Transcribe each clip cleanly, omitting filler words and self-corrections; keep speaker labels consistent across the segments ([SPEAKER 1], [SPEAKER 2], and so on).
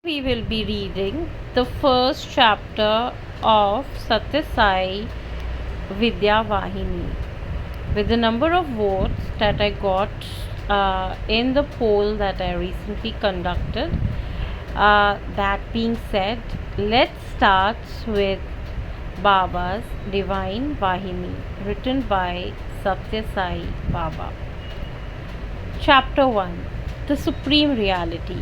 [SPEAKER 1] We will be reading the first chapter of Satya Sai Vidya Vahini. With the number of votes that I got in the poll that I recently conducted, that being said, let's start with Baba's Divine Vahini, written by Satya Sai Baba. Chapter 1, The Supreme Reality.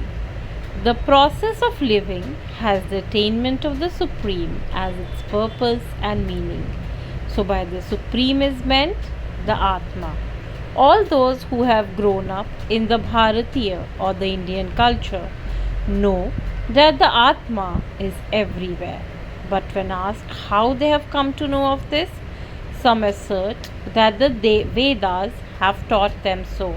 [SPEAKER 1] The process of living has the attainment of the Supreme as its purpose and meaning. So, by the Supreme is meant the Atma. All those who have grown up in the Bharatiya or the Indian culture know that the Atma is everywhere. But when asked how they have come to know of this, some assert that the Vedas have taught them so.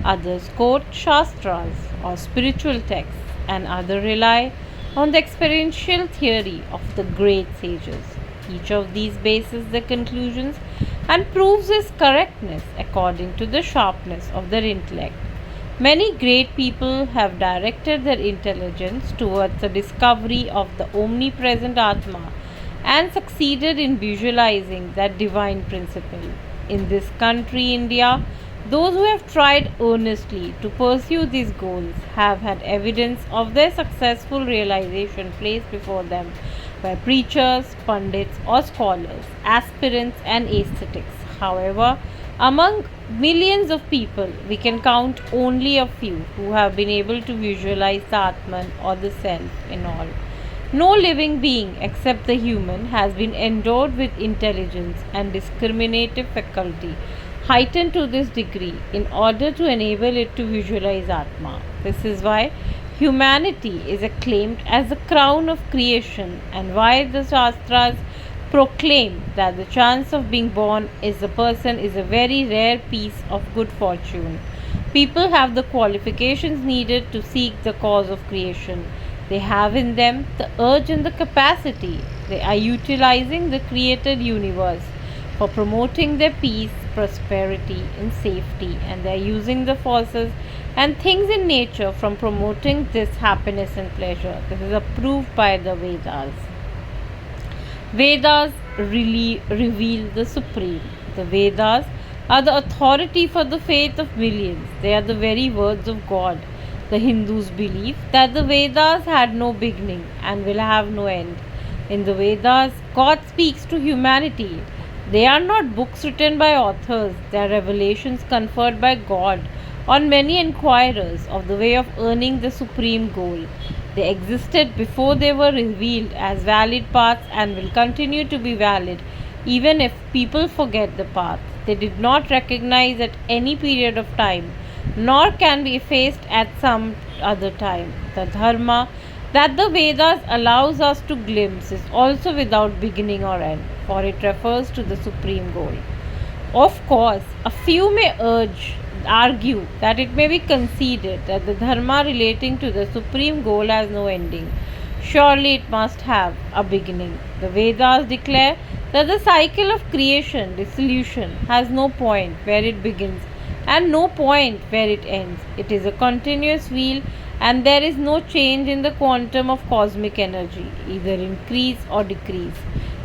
[SPEAKER 1] Others quote Shastras or spiritual texts, and others rely on the experiential theory of the great sages. Each of these bases their conclusions and proves its correctness according to the sharpness of their intellect. Many great people have directed their intelligence towards the discovery of the omnipresent Atma and succeeded in visualizing that divine principle. In this country, India, those who have tried earnestly to pursue these goals have had evidence of their successful realization placed before them by preachers, pundits, or scholars, aspirants, and ascetics. However, among millions of people, we can count only a few who have been able to visualize the Atman or the Self in all. No living being except the human has been endowed with intelligence and discriminative faculty heightened to this degree in order to enable it to visualize Atma. This is why humanity is acclaimed as the crown of creation and why the Shastras proclaim that the chance of being born as a person is a very rare piece of good fortune. People have the qualifications needed to seek the cause of creation. They have in them the urge and the capacity. They are utilizing the created universe for promoting their peace, prosperity, and safety, and they are using the forces and things in nature from promoting this happiness and pleasure. This is approved by the Vedas. Vedas really reveal the Supreme. The Vedas are the authority for the faith of millions. They are the very words of God. The Hindus believe that the Vedas had no beginning and will have no end. In the Vedas, God speaks to humanity. They are not books written by authors, they are revelations conferred by God on many inquirers of the way of earning the supreme goal. They existed before they were revealed as valid paths and will continue to be valid even if people forget the path. They did not recognize at any period of time, nor can be effaced at some other time. The Dharma that the Vedas allows us to glimpse is also without beginning or end, for it refers to the supreme goal. Of course, a few may argue that it may be conceded that the dharma relating to the supreme goal has no ending. Surely it must have a beginning. The Vedas declare that the cycle of creation, dissolution, has no point where it begins and no point where it ends. It is a continuous wheel and there is no change in the quantum of cosmic energy, either increase or decrease.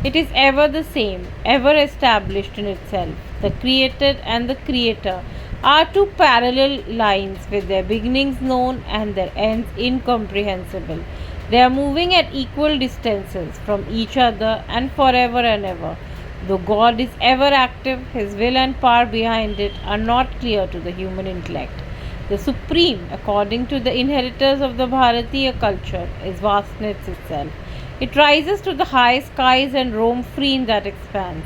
[SPEAKER 1] It is ever the same, ever established in itself. The created and the creator are two parallel lines with their beginnings known and their ends incomprehensible. They are moving at equal distances from each other and forever and ever. Though God is ever active, His will and power behind it are not clear to the human intellect. The Supreme, according to the inheritors of the Bharatiya culture, is vastness itself. It rises to the high skies and roams free in that expanse.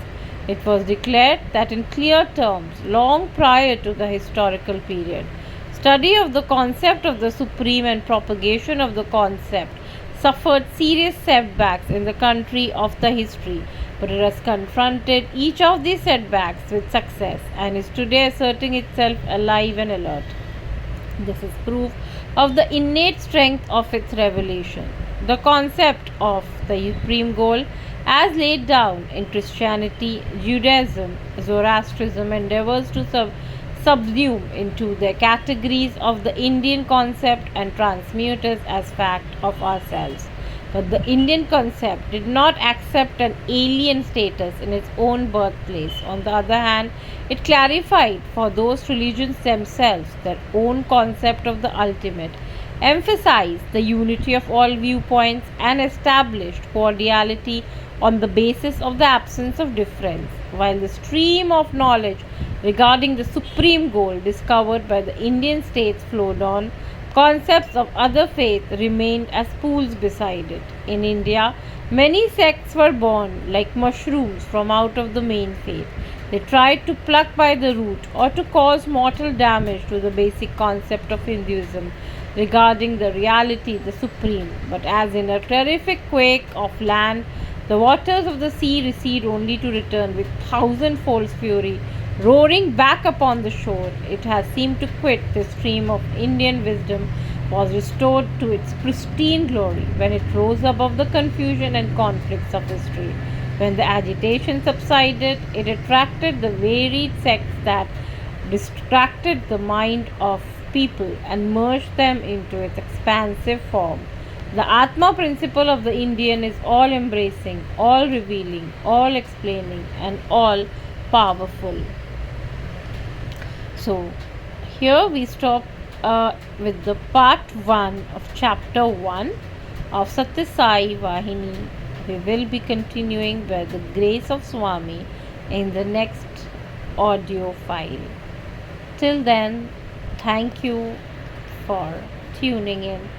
[SPEAKER 1] It was declared that in clear terms long prior to the historical period. Study of the concept of the Supreme and propagation of the concept suffered serious setbacks in the country of the history, but it has confronted each of these setbacks with success and is today asserting itself alive and alert. This is proof of the innate strength of its revelation. The concept of the supreme goal, as laid down in Christianity, Judaism, Zoroastrianism, endeavors to subsume into the categories of the Indian concept and transmute us as fact of ourselves. But the Indian concept did not accept an alien status in its own birthplace. On the other hand, it clarified for those religions themselves their own concept of the ultimate, emphasized the unity of all viewpoints, and established cordiality on the basis of the absence of difference. While the stream of knowledge regarding the supreme goal discovered by the Indian states flowed on, concepts of other faiths remained as pools beside it. In India, many sects were born like mushrooms from out of the main faith. They tried to pluck by the root or to cause mortal damage to the basic concept of Hinduism regarding the reality, the supreme. But as in a terrific quake of land, the waters of the sea recede only to return with thousandfold fury, roaring back upon the shore. It has seemed to quit. The stream of Indian wisdom was restored to its pristine glory when it rose above the confusion and conflicts of history. When the agitation subsided, it attracted the varied sects that distracted the mind of people and merged them into its expansive form. The Atma principle of the Indian is all embracing, all revealing, all explaining, and all powerful. So, here we stop with the part 1 of chapter 1 of Satyasai Vahini. We will be continuing by the grace of Swami in the next audio file. Till then, thank you for tuning in.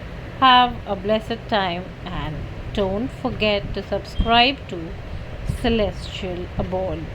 [SPEAKER 1] Have a blessed time and don't forget to subscribe to Celestial Abode.